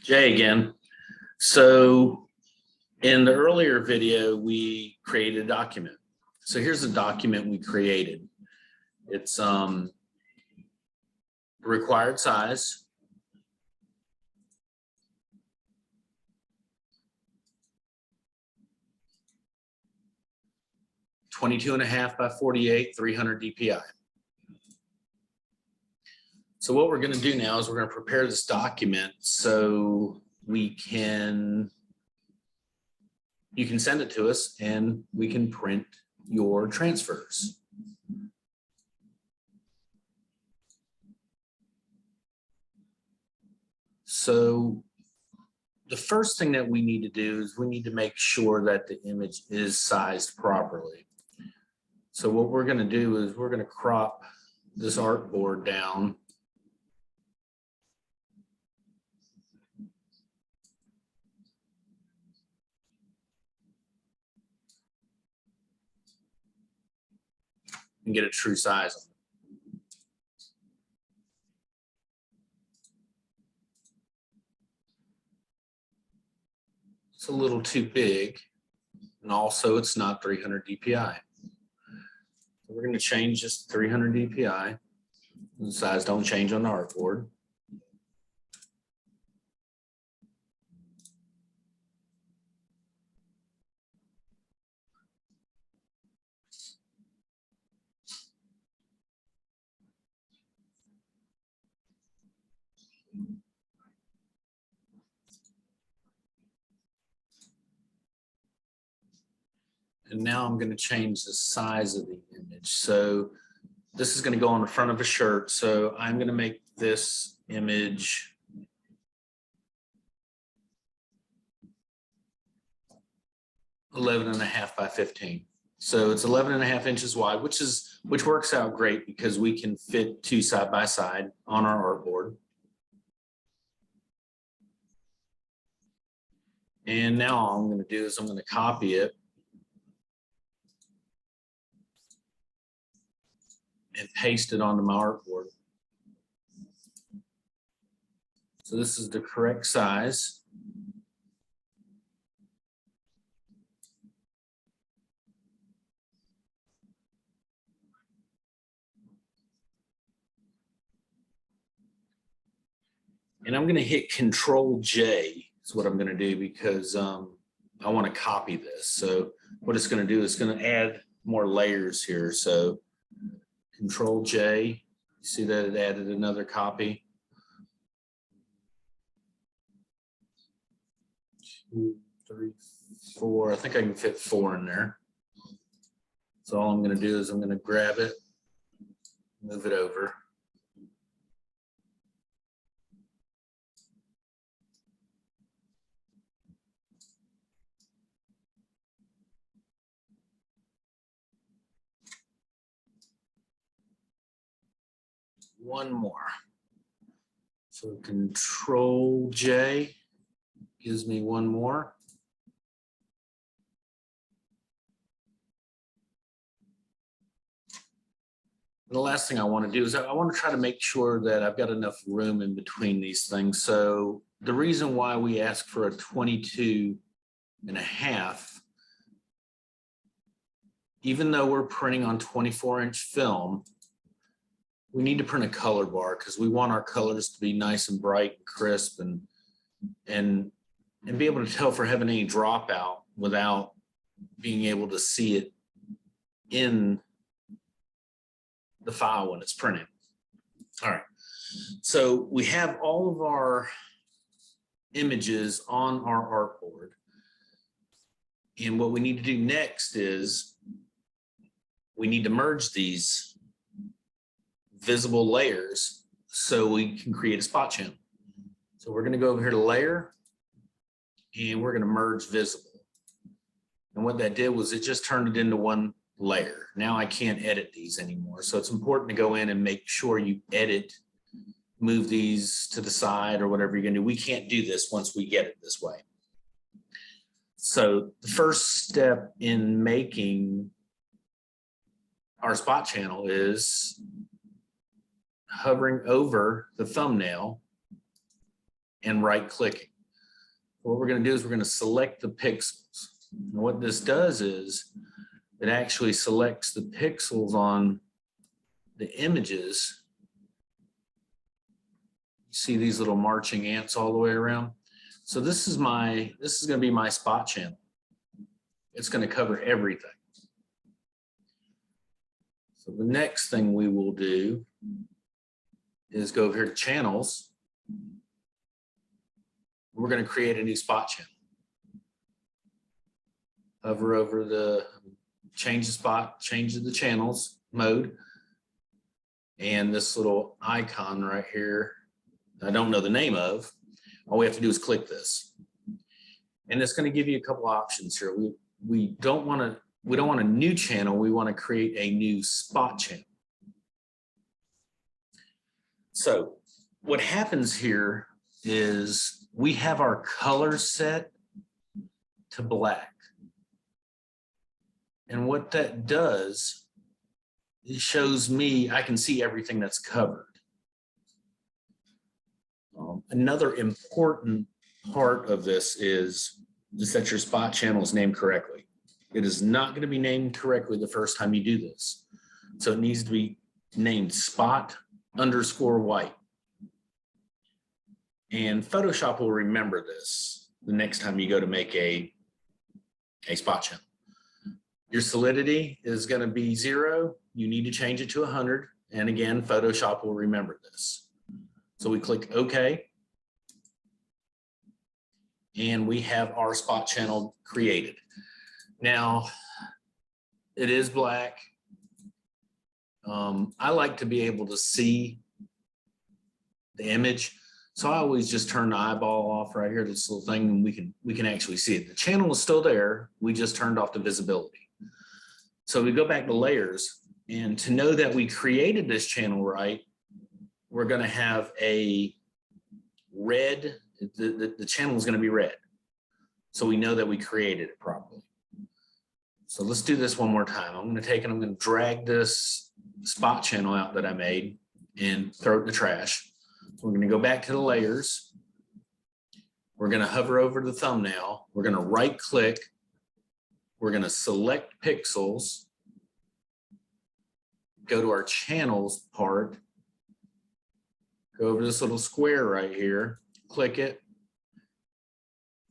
Jay again. So in the earlier video, we created a document. So here's the document we created. It's required size, (22.5 by 48, 300 DPI. So what we're going to do now is we're going to prepare this document so you can send it to us and we can print your transfers. So the first thing that we need to do is we need to make sure that the image is sized properly. So what we're going to do is we're going to crop this artboard down . And get a true size on it. It's a little too big, and also it's not 300 DPI. So we're going to change this to 300 DPI. The size don't change on the artboard. And now I'm going to change the size of the image. So this is going to go on the front of a shirt. So I'm going to make this image 11.5 by 15. So it's 11.5 inches wide, which works out great because we can fit two side by side on our artboard. And now all I'm going to do is I'm going to copy it and paste it onto my artboard. So this is the correct size. And I'm going to hit Control J is what I'm going to do because I want to copy this. So what it's going to do is going to add more layers here. So Control J, you see that it added another copy. 2, 3, 4. I think I can fit 4 in there. So all I'm going to do is I'm going to grab it, move it over. One more. So Control J gives me one more. And the last thing I want to do is I want to try to make sure that I've got enough room in between these things. So the reason why we ask for a 22.5, even though we're printing on 24-inch film, we need to print a color bar because we want our colors to be nice and bright and crisp and be able to tell if we're having any dropout without being able to see it in the file when it's printed. All right, so we have all of our images on our artboard. And what we need to do next is we need to merge these visible layers so we can create a spot channel. So we're going to go over here to layer and we're going to merge visible. And what that did was it just turned it into one layer. Now I can't edit these anymore. So it's important to go in and make sure you edit, move these to the side or whatever you're going to do. We can't do this once we get it this way. So the first step in making our spot channel is hovering over the thumbnail and right clicking. what we're going to do is we're going to select the pixels. And what this does is it actually selects the pixels on the images. You see these little marching ants all the way around. So this is going to be my spot channel. It's going to cover everything. So the next thing we will do is go over here to channels. We're going to create a new spot channel. Hover over the change the spot, change the channels mode. And this little icon right here, I don't know the name of. All we have to do is click this. And it's going to give you a couple options here. We don't want a new channel. We want to create a new spot channel. So what happens here is we have our color set to black. And what that does, it shows me, I can see everything that's covered. Another important part of this is that your spot channel is named correctly. It is not going to be named correctly the first time you do this. So it needs to be named spot_white. And Photoshop will remember this the next time you go to make a spot channel. Your solidity is going to be 0. You need to change it to 100. And again, Photoshop will remember this. So we click OK. And we have our spot channel created. Now, it is black. I like to be able to see the image. So I always just turn the eyeball off right here, this little thing, and we can actually see it. The channel is still there. We just turned off the visibility. So we go back to layers, and to know that we created this channel right, we're going to have a red, the channel is going to be red. So we know that we created it properly. So let's do this one more time. I'm going to take and I'm going to drag this spot channel out that I made and throw it in the trash. So we're going to go back to the layers. We're going to hover over the thumbnail. We're going to right click. We're going to select pixels. Go to our channels part. Go over this little square right here. Click it.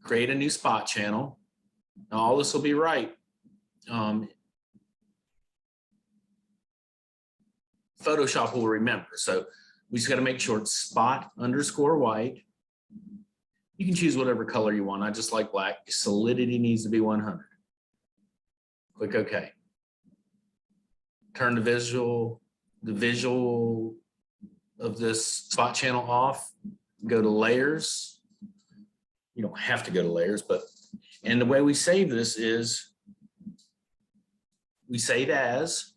Create a new spot channel. Now all this will be right. Photoshop will remember. So we just got to make sure it's spot_white. You can choose whatever color you want. I just like black. Solidity needs to be 100. Click OK. Turn the visual of this spot channel off. Go to layers. You don't have to go to layers, and the way we save this is we save as.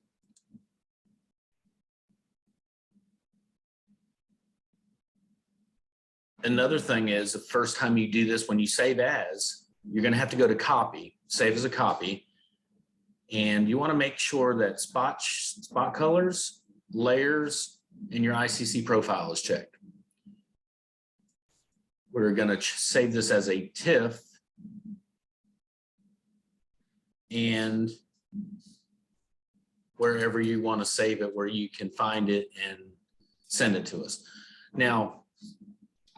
Another thing is the first time you do this, when you save as, you're going to have to go to copy, save as a copy. And you want to make sure that spot colors, layers, and your ICC profile is checked. We're going to save this as a TIFF. And wherever you want to save it, where you can find it and send it to us. Now,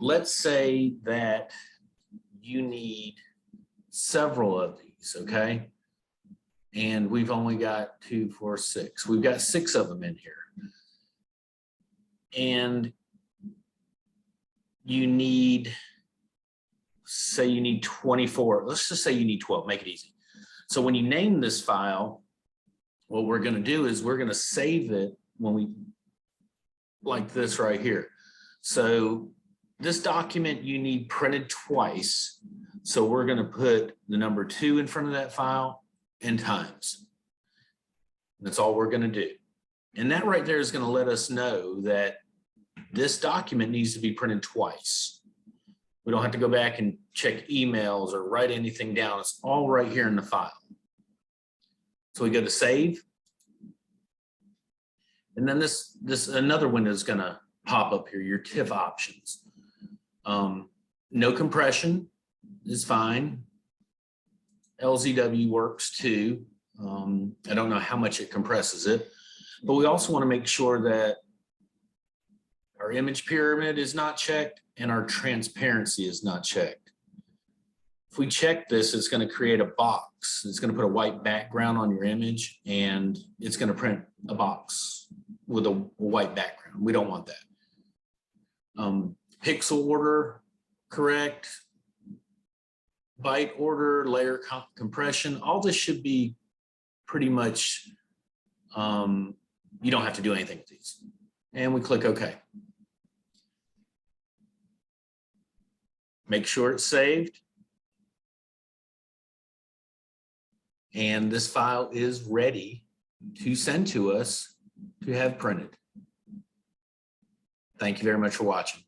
let's say that you need several of these, okay? And we've only got 2, 4, 6. We've got 6 of them in here. And you need, say you need 24. Let's just say you need 12, make it easy. So when you name this file, what we're going to do is we're going to save it when we, like this right here. So this document you need printed twice. So we're going to put the number 2 in front of that file and times. That's all we're going to do. And that right there is going to let us know that this document needs to be printed twice. We don't have to go back and check emails or write anything down. It's all right here in the file. So we go to save. And then this another window is going to pop up here, your TIFF options. No compression, is fine. LZW works too. I don't know how much it compresses it, but we also want to make sure that our image pyramid is not checked and our transparency is not checked. If we check this, it's going to create a box. It's going to put a white background on your image and it's going to print a box with a white background. We don't want that. Pixel order, correct. Byte order, layer compression, all this should be pretty much, you don't have to do anything with these. And we click OK. Make sure it's saved. And this file is ready to send to us to have printed. Thank you very much for watching.